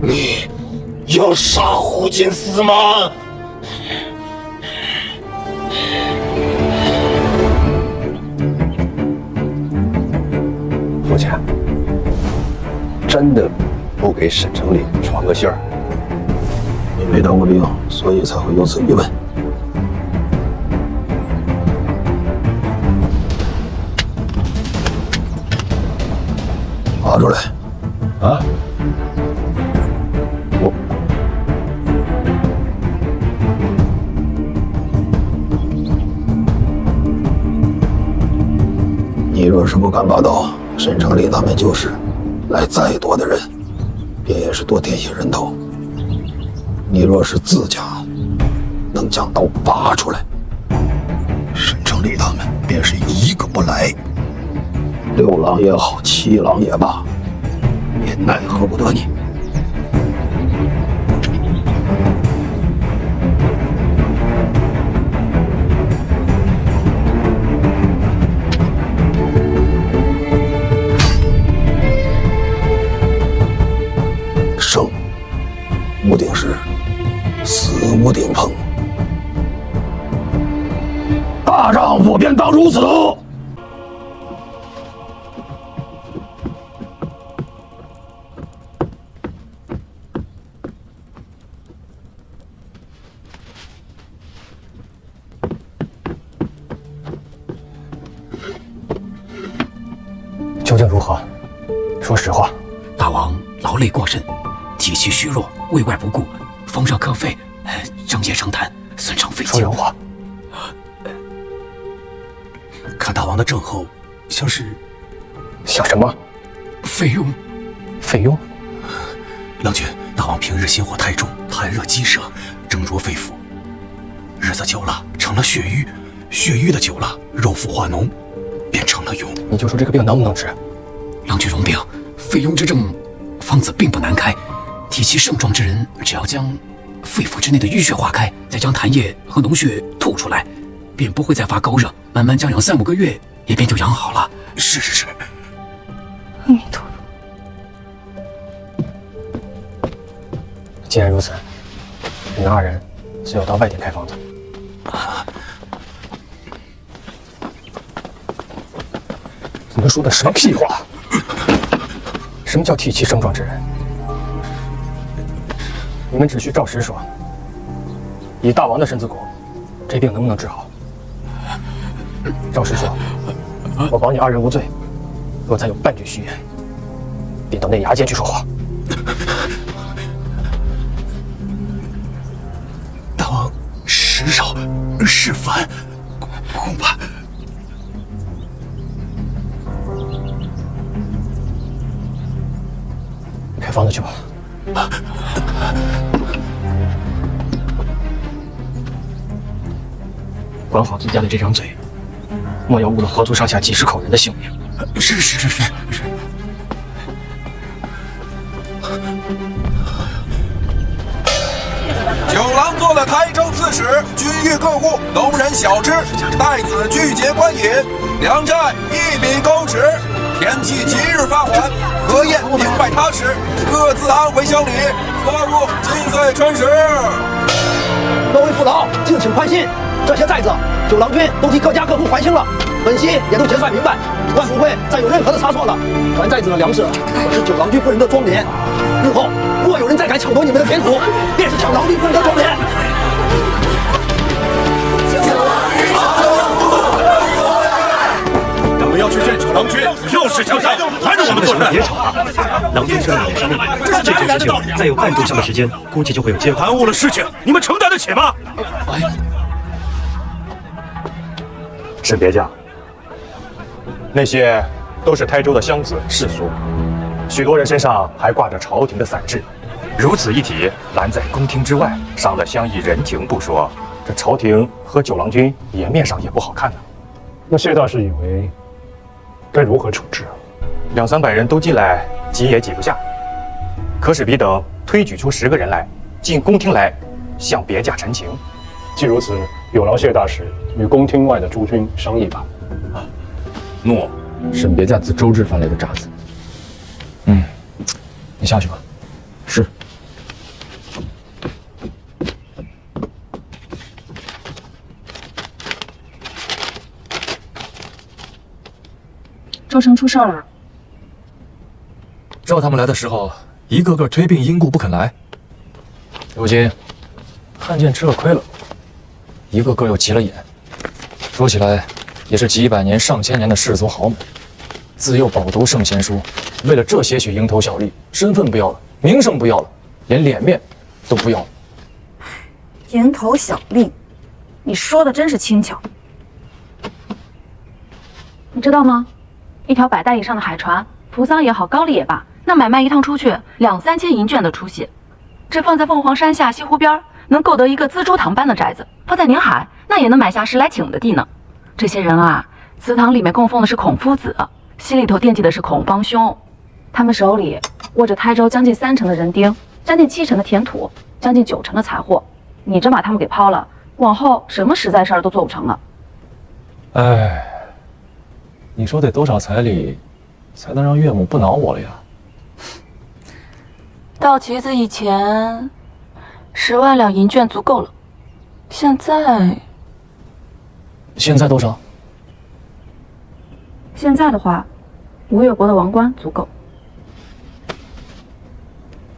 你要杀胡金丝吗？父亲，真的不给沈城里传个信儿？你没当过兵，所以才会有此疑问。拿出来。啊？你若是不敢拔刀，沈城里他们就是来再多的人，便也是多添些人头。你若是自家能将刀拔出来，沈城里他们便是一个不来，六郎也好，七郎也罢，也奈何不得你。生无定时，死无定朋。大丈夫便当如此。究竟如何？说实话。大王劳累过甚，体气虚弱，内外不顾，风热克肺，正夜生痰，损伤肺气。说人话。看大王的症候，像是什么？肺痈。肺痈？郎君，大王平日心火太重，痰热积摄，蒸灼肺腑，日子久了成了血瘀，血瘀的久了，肉腐化脓，便成了痈。你就说这个病能不能治？郎君容病，肺痈之症方子并不难开，体气盛壮之人，只要将肺腑之内的淤血化开，再将痰液和脓血吐出来，便不会再发高热，慢慢将养3-5个月，也便就养好了。是。阿弥陀佛。既然如此，你们2人随我到外地开房子。你们说的什么屁话？什么叫体气盛壮之人？你们只需照实说。以大王的身子骨，这病能不能治好？照实说，我保你2人无罪。若再有半句虚言，便到内衙间去说话。大王时少事烦，恐怕。开房子去吧。管好自家的这张嘴，莫要误了合族上下几10口人的性命。是。九郎做了台州刺史，军御各户，农人小吃，待子拒绝官饮，粮债一笔勾纸。天气即日发缓，河晏兵败他时，各自安回乡里，何物今岁春时。各位父老，敬请宽心，这些寨子九郎军都替各家各户还清了，本席也都结算明白，断不会再有任何的差错了。还寨子的粮食可是九郎军夫人的庄莲，日后若有人再敢抢夺你们的田土，便是抢郎君夫人的庄莲。我们要去见九郎君，又是枪杀，拦着我们做事。别吵了，郎君生了点伤，这件事情再有半炷香的时间，估计就会有结果。耽误了事情，你们承担得起吗？沈别将，那些都是台州的乡子士族，许多人身上还挂着朝廷的散制，如此一体拦在宫廷之外，伤了乡议人情不说，这朝廷和九郎君颜面上也不好看呢。那谢大师以为该如何处置啊？200-300人都进来，挤也挤不下。可使彼等推举出10个人来，进宫厅来，向别驾陈情。既如此，有劳谢大使与宫厅外的诸军商议吧。诺，沈别驾自周至发来的札子。你下去吧。是。周成出事了。召他们来的时候，一个个推病因故不肯来。如今看见吃了亏了，一个个又急了眼。说起来，也是几百年、上千年的氏族豪门，自幼饱读圣贤书，为了这些许蝇头小利，身份不要了，名声不要了，连脸面都不要了。蝇头小利，你说的真是轻巧。你知道吗？一条100代以上的海船，扶桑也好，高丽也罢，那买卖一趟出去2、3千银绢的出息。这放在凤凰山下西湖边，能购得一个辎珠堂般的宅子；放在宁海，那也能买下10来顷的地呢。这些人啊，祠堂里面供奉的是孔夫子，心里头惦记的是孔方兄。他们手里握着台州将近3成的人丁，将近7成的田土，将近9成的财货。你真把他们给抛了，往后什么实在事儿都做不成了。哎，你说得多少彩礼，才能让岳母不恼我了呀？到旗子以前，10万两银绢足够了。现在多少？现在的话，5越国的王冠足够。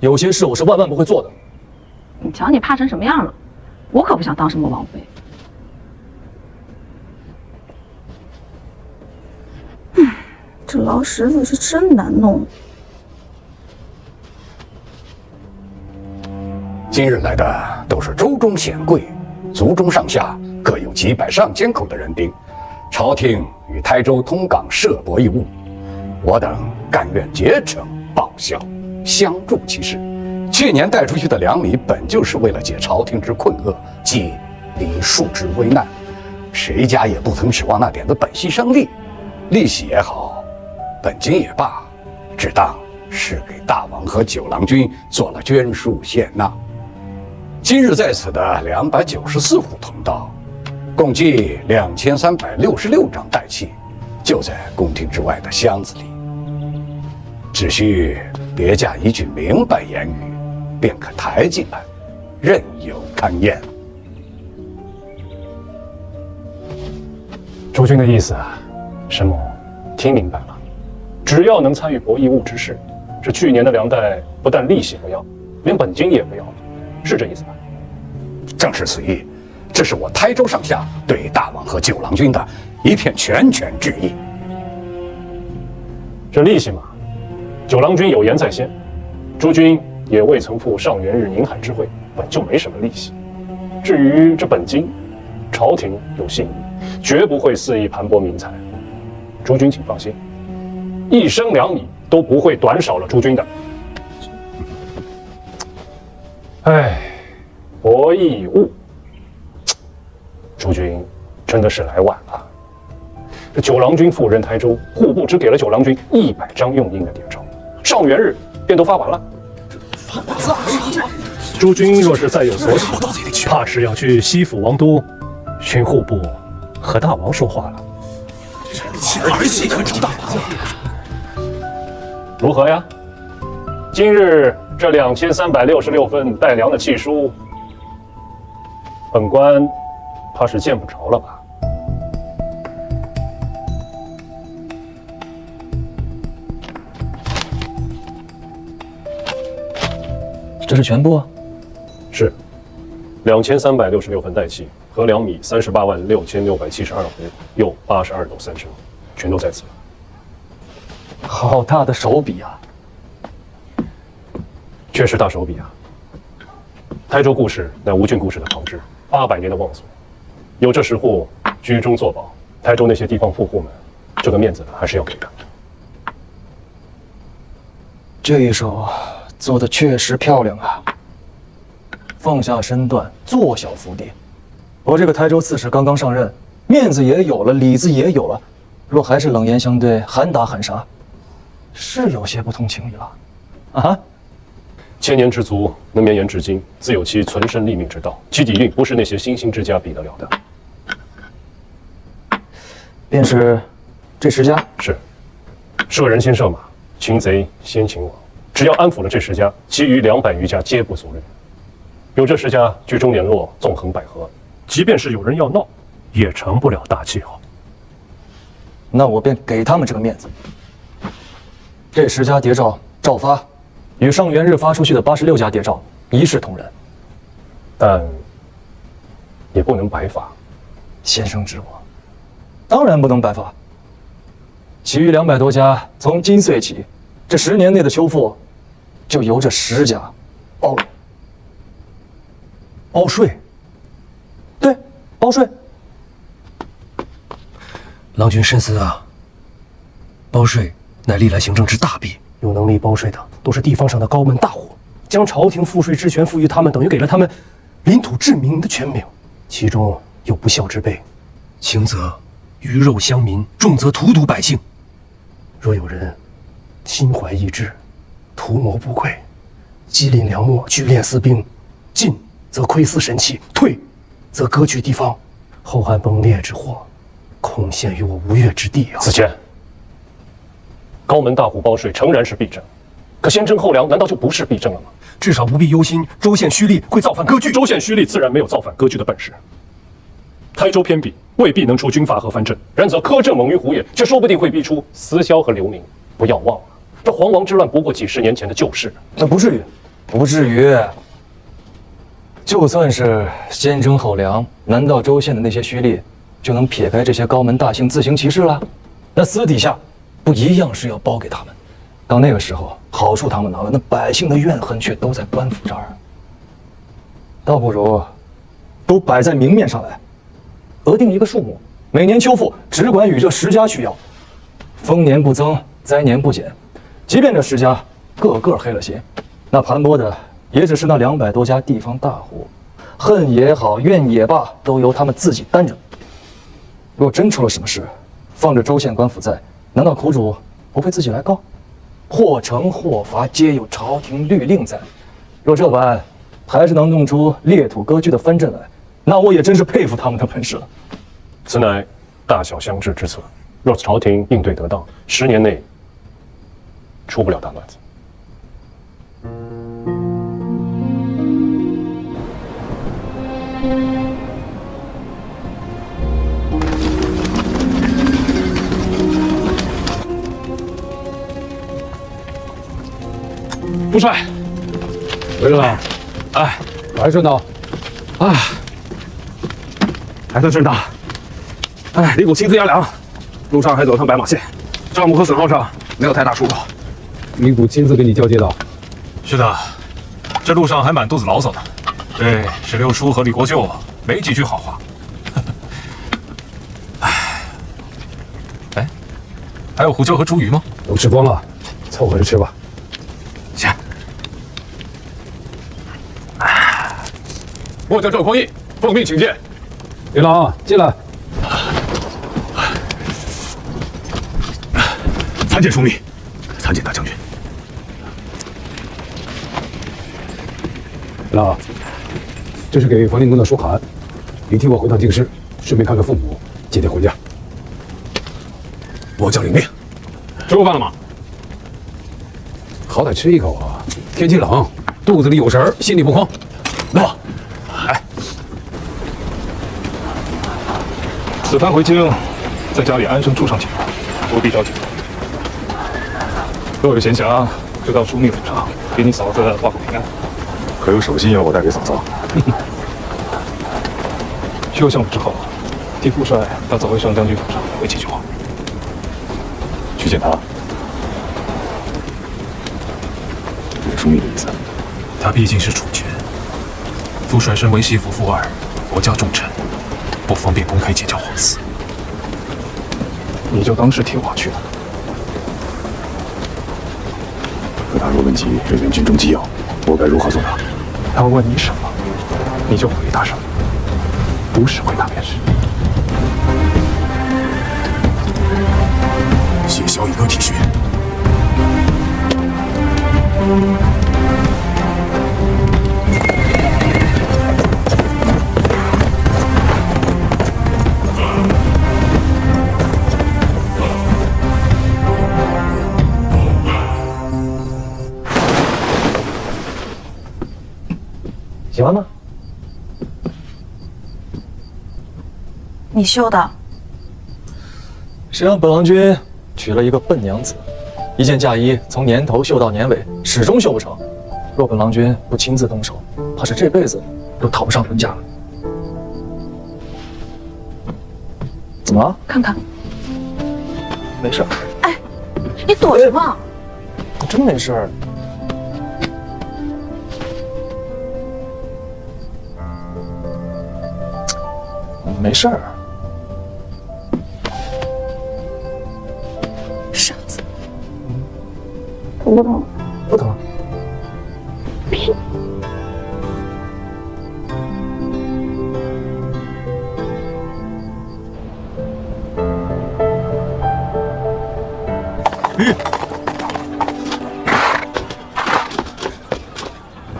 有些事我是万万不会做的。你瞧你怕成什么样了，我可不想当什么王妃。这劳什子是真难弄。今日来的都是州中显贵，族中上下各有几百上千口的人丁，朝廷与台州通港设博弈务，我等甘愿竭诚报效，相助其事。去年带出去的粮米本就是为了解朝廷之困厄，济黎庶之危难，谁家也不曾指望那点的本息生利，利息也好，本金也罢，只当是给大王和九郎君做了捐书献纳。今日在此的294户同道，共计2366张代契，就在宫廷之外的箱子里。只需别驾一句明白言语，便可抬进来，任由勘验。诸君的意思，沈某听明白了。只要能参与博弈物之事，这去年的粮代不但利息不要，连本金也不要了，是这意思吧？正是此意，这是我台州上下对大王和九郎君的一片拳拳致意。这利息嘛，九郎君有言在先，诸君也未曾赴上元日宁海之会，本就没什么利息。至于这本金，朝廷有信义，绝不会肆意盘剥民财。诸君请放心，一升粮米都不会短少了诸君的。哎，博弈物，诸君真的是来晚了。这九郎君赴任台州，户部只给了九郎君100张用印的牒钞，上元日便都发完了。诸君若是再有所起，怕是要去西府王都寻户部和大王说话了。儿媳可成大王。如何呀？今日这2366份带粮的契书，本官怕是见不着了吧？这是全部啊？是，2366份代契和粮米386672斛，又82斗3升，全都在此。好大的手笔啊！确实大手笔啊！台州故事乃吴郡故事的旁支，800年的望族，有这10户居中作保，台州那些地方富户们，这个面子还是要给的。这一手做的确实漂亮啊！放下身段，做小伏低。我这个台州刺史刚刚上任，面子也有了，里子也有了，若还是冷言相对，喊打喊杀，是有些不通情理了。啊！千年之族能绵延至今，自有其存身立命之道，其底蕴不是那些新兴之家比得了的。便是这10家？是，射人先射马，擒贼先擒王。只要安抚了这10家，其余200余家皆不足虑。有这10家居中联络，纵横捭阖，即便是有人要闹，也成不了大气候。那我便给他们这个面子。这10家谍照照发，与上元日发出去的86家谍照一视同仁，但也不能白发。先生指我，当然不能白发。其余200多家，从今岁起，这10年内的修复，就由这10家包了。包税？对，包税。郎君深思啊，包税乃历来行政之大弊，有能力包税的都是地方上的高门大户，将朝廷赋税之权赋予他们，等于给了他们领土治民的权柄，其中有不孝之辈，轻则鱼肉乡民，重则荼毒百姓。若有人心怀异志，图谋不轨，机临良末，聚敛私兵，进则窥私神器，退则割据地方，后汉崩裂之祸，恐陷于我无越之地啊！子谦，高门大户包税诚然是弊政，可先征后粮难道就不是弊政了吗？至少不必忧心州县虚吏会造反割据。州县虚吏自然没有造反割据的本事。台州偏僻，未必能出军阀和藩镇；然则苛政猛于虎也，却说不定会逼出私销和流民。不要忘了，这黄王之乱不过几10年前的旧事。那不至于，不至于。就算是先征后粮，难道州县的那些虚吏就能撇开这些高门大姓自行其事了？那私底下不一样是要包给他们？到那个时候，好处他们拿了，那百姓的怨恨却都在官府这儿。倒不如都摆在明面上来，额定一个数目，每年秋赋只管与这10家需要，丰年不增，灾年不减。即便这10家个个黑了心，那盘剥的也只是那200多家地方大户，恨也好，怨也罢，都由他们自己担着。若真出了什么事，放着州县官府在，难道苦主不会自己来告？或惩或罚，皆有朝廷律令在。若这般还是能弄出裂土割据的藩镇来，那我也真是佩服他们的本事了。此乃大小相治之策，若朝廷应对得当，10年内出不了大乱子。副帅，回来了。哎，还顺道。啊，还算顺道。哎，离谷亲自押粮，路上还走了趟白马线，账目和损耗上没有太大出入。离谷亲自跟你交接的？是的，这路上还满肚子牢骚呢。对石榴叔和李国舅没几句好话。哎，还有胡椒和茱萸吗？都吃光了，凑合着吃吧。行。末将赵匡胤奉命请见。李郎，进来。参见枢密，参见大将军。李郎，这是给冯令公的书函，你替我回趟京师，顺便看看父母，接点婚假。末将领命。吃过饭了吗？好歹吃一口啊！天气冷，肚子里有食，心里不慌。诺。来，此番回京，在家里安生住上几日，不必着急。若有闲暇，就到枢密府上给你嫂子报个平安。可有手信要我带给嫂嫂？休相府之后，替副帅到左卫上将军府上回几句话。去见他。有枢密的意思。他毕竟是储君，副帅身为西府副二，国家重臣，不方便公开结交皇嗣。你就当是替我去的。可他若问及这员军中机要，我该如何作答？他问你什么，你就回答什么，不是回答便是。谢小乙哥体恤。喜欢吗？你绣的。谁让本郎君娶了一个笨娘子，一件嫁衣从年头绣到年尾，始终绣不成。若本郎君不亲自动手，怕是这辈子都讨不上婚嫁了。怎么了？看看。没事。哎，你躲什么？我真没事。没事儿。傻子。疼不疼？不疼。屁。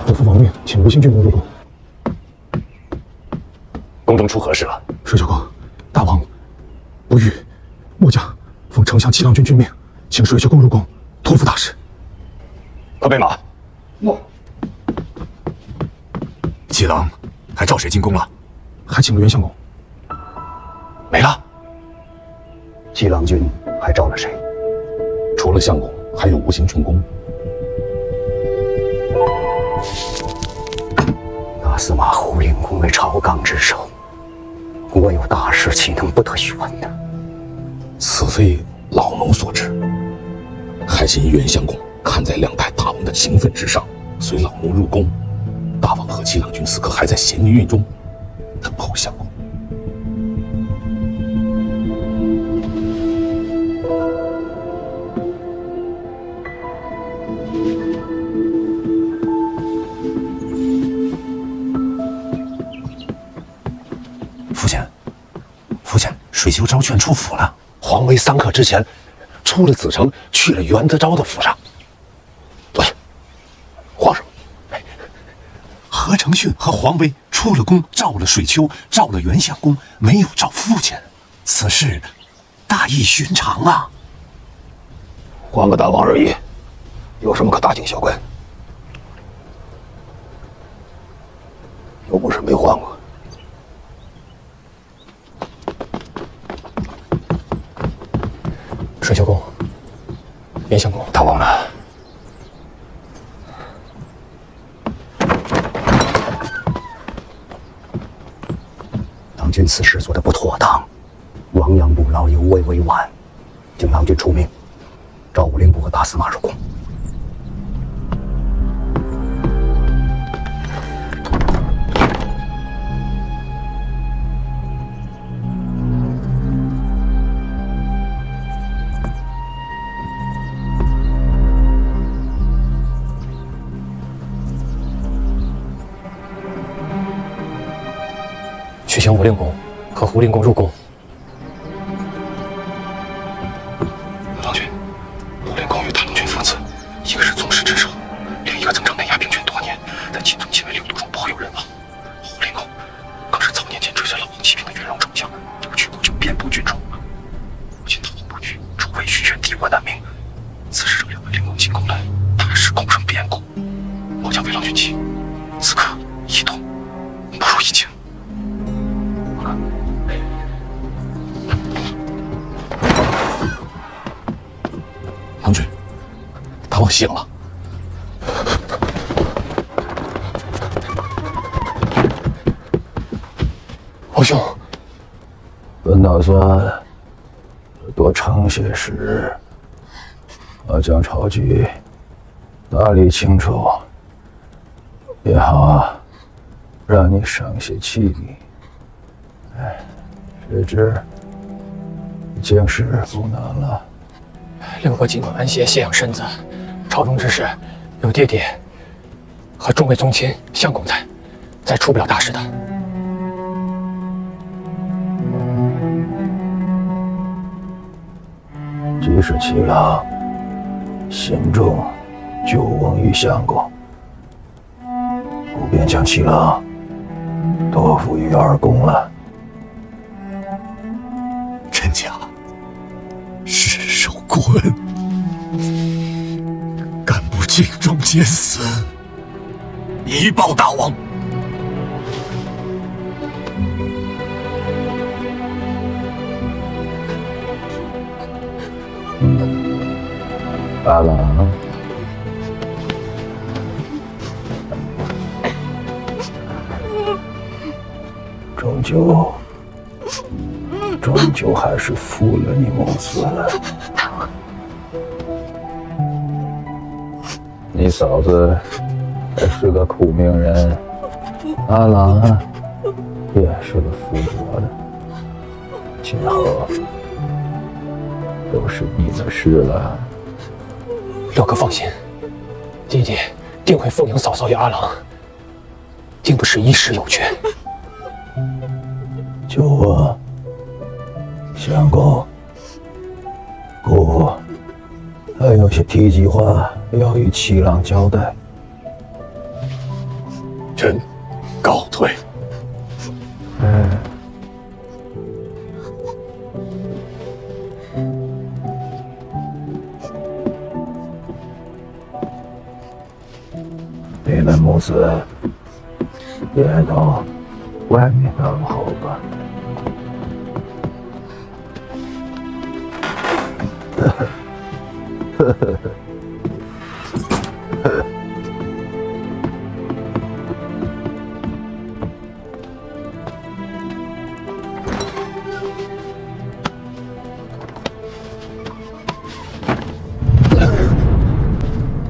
我父亡命，请吴兴郡公入宫。宫中出何事了？水小公，大王不遇，末将奉丞相七郎君君命，请水小公入宫托付大事。快备马。我。七郎还召谁进宫了？还请了袁相公。没了。七郎君还召了谁？除了相公，还有吴兴郡公。那司马胡令公为朝纲之首，我有大事，岂能不得选呢？此非老奴所知。还请袁相公看在两代大王的情分之上，随老奴入宫。大王和七郎君此刻还在咸宁狱中，等候相公。父亲，水修昭劝出府了。皇威3刻之前出了子城，去了袁德昭的府上。坐下，皇上。何承训和黄威出了宫，召了水丘，召了袁相公，没有召父亲。此事大异寻常啊。换个大王而已，有什么可大惊小怪？又不是没换过。水秀公，袁相公，大王呢？郎君此事做得不妥当，亡羊补牢，犹未为晚，请郎君出命，召武令部和大司马入宫。去请武令公和胡令公入宫。郎君，武令公与大郎君父子，一个是宗室之首，另一个曾掌内衙兵权多年，在亲宗亲为6都中颇有人望。胡令公更是早年间追随老王起兵的元戎丞相，有去过就遍布郡中。如今逃亡不举，除非许愿敌国难命。此时正要令公进宫来，大事恐生变故。末将为郎君妻，此刻一动不如一静。郎君，大王醒了。皇兄，本打算多撑些时，将朝局打理清楚，也好让你省些气力。谁知已经是不能了。令我尽管安歇，歇养身子。朝中之事，有爹爹和众位宗亲相公在，再出不了大事的。即使七郎心中久闻于相公，不便将七郎托付于二公了。真假？世受过恩，干部尽忠皆死，以报大王。阿郎，终究还是负了你母子了。你嫂子也是个苦命人，阿郎也是个负责的，今后都是你的事了。六哥放心，弟弟定会奉迎嫂嫂与阿郎，定不是一时有权。就我相公，姑还有些提及话要与七郎交代。臣告退。你们母子也到外面等候吧。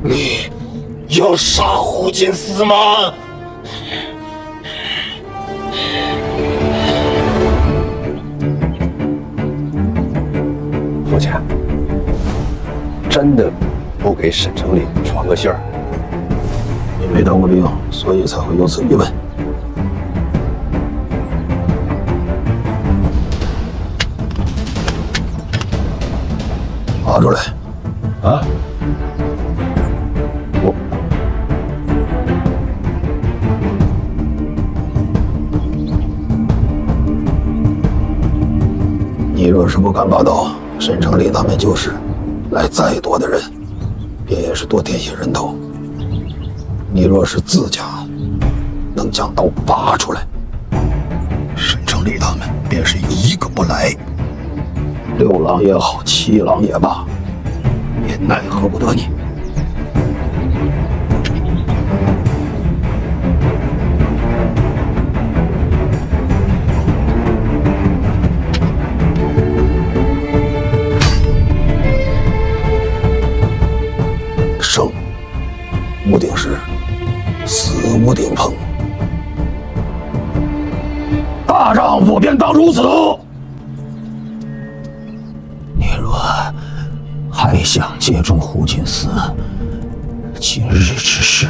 你要杀胡金丝吗？父亲，真的不给沈城里传个信儿？你没当过兵，所以才会有此疑问。拿出来。啊？你若是不敢霸道，沈城里大面就是，来再多的人，便也是多添些人头。你若是自家能将刀拔出来，沈城里他们便是一个不来，六郎也好，七郎也罢，也奈何不得你。生无定时，死无定朋。大丈夫便当如此。你若还想借重胡金丝，今日之事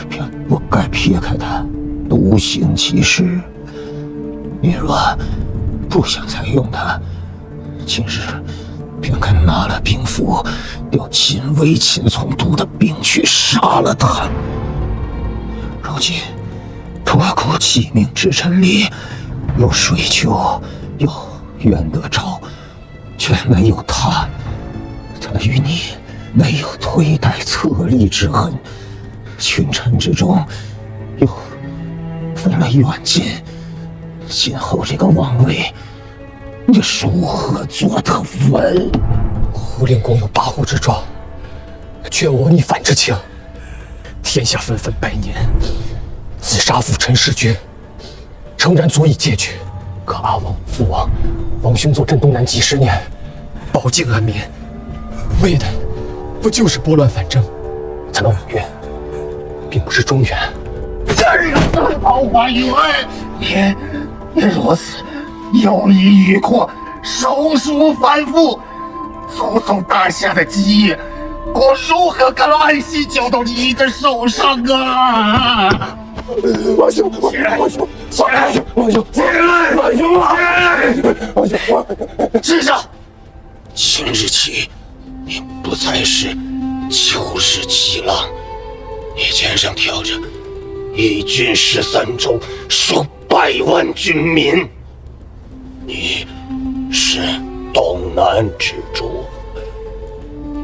便不该撇开他独行其事。你若不想再用他，今日便该拿了兵符，调亲卫秦从督的兵去杀了他。如今托孤继命之臣里，有水丘，有袁德昭，却没有他。他与你没有推戴侧立之恩，群臣之中又分了远近。今后这个王位，你如何做得稳？胡令公有跋扈之状，却我逆反之情。天下纷纷百年，自杀父陈世君，诚然足以戒绝。可阿王、父王、王兄坐镇东南几10年，保境安民，为的不就是拨乱反正，才能5月，并不是中原。这个桃花运，你如此有意欲扩，手术反复，祖宗大夏的基业，我如何敢安心交到你的手上啊！王兄，知道，今日起，你不再是旧日七郎，你肩上挑着一军13州，数100万军民，你是东南之主，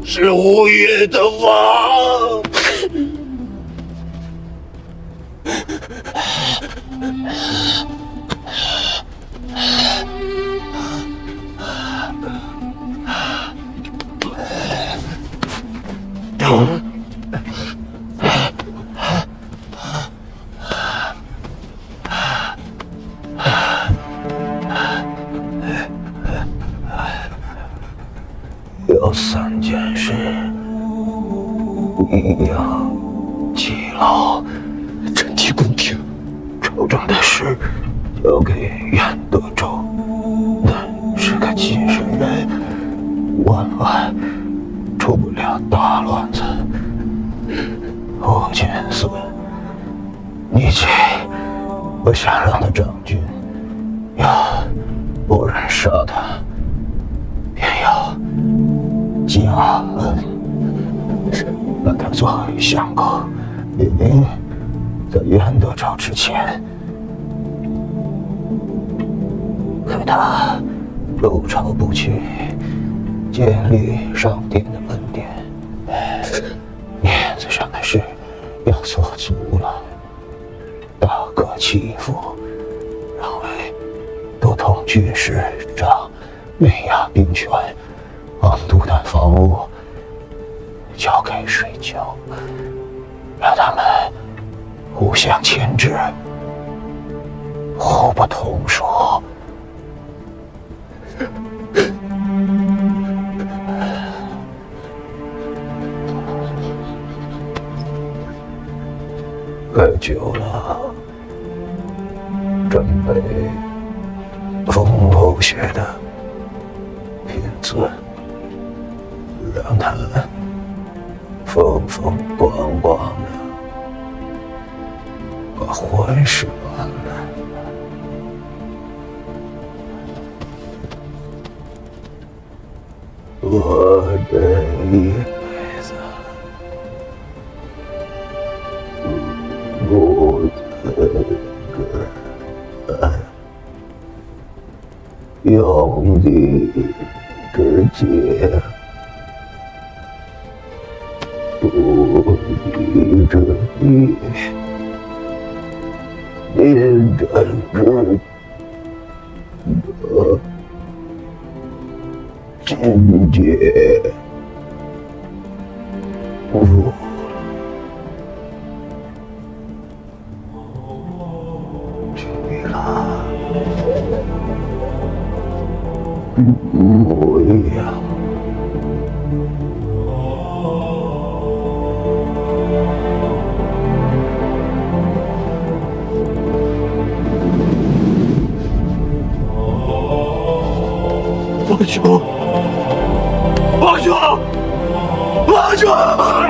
是5月的王。做3件事：一要记牢真体公平，朝政的事交给元德州，但是个近身人，万万出不了大乱子。吴建孙，你这我下让的长军，要不人杀他，便要加恩，把他作为相公，并在元德朝之前，可他入朝不去，建立上天的恩典，面子上的事要做足了。大哥欺负，让为都统军师长美亚兵权，王督担防务，交给水教，让他们互相牵制，互不同属。喝酒了，准备封侯学的品尊，让他风风光光的把婚事办了。我这一辈子不用力之节，不义之义，民真之德，境界如去了。模样。王兄，王兄，王兄！